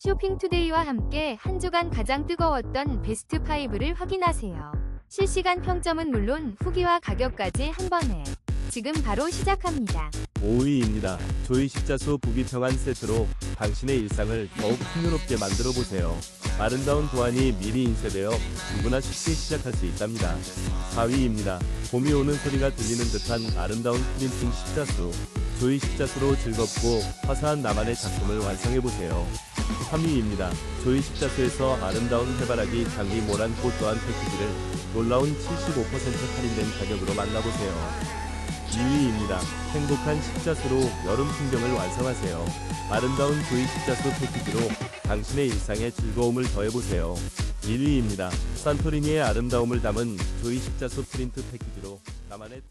쇼핑투데이와 함께 한 주간 가장 뜨거웠던 베스트 5를 확인하세요. 실시간 평점은 물론 후기와 가격까지 한 번에. 지금 바로 시작합니다. 5위입니다. 조이 십자수 부귀평안 세트로 당신의 일상을 더욱 풍요롭게 만들어보세요. 아름다운 도안이 미리 인쇄되어 누구나 쉽게 시작할 수 있답니다. 4위입니다. 봄이 오는 소리가 들리는 듯한 아름다운 프린팅 십자수. 조이 십자수로 즐겁고 화사한 나만의 작품을 완성해보세요. 3위입니다. 조이 십자수에서 아름다운 해바라기 장미 모란 꽃 또한 패키지를 놀라운 75% 할인된 가격으로 만나보세요. 2위입니다. 행복한 십자수로 여름 풍경을 완성하세요. 아름다운 조이 십자수 패키지로 당신의 일상에 즐거움을 더해보세요. 1위입니다. 산토리니의 아름다움을 담은 조이 십자수 프린트 패키지로 나만의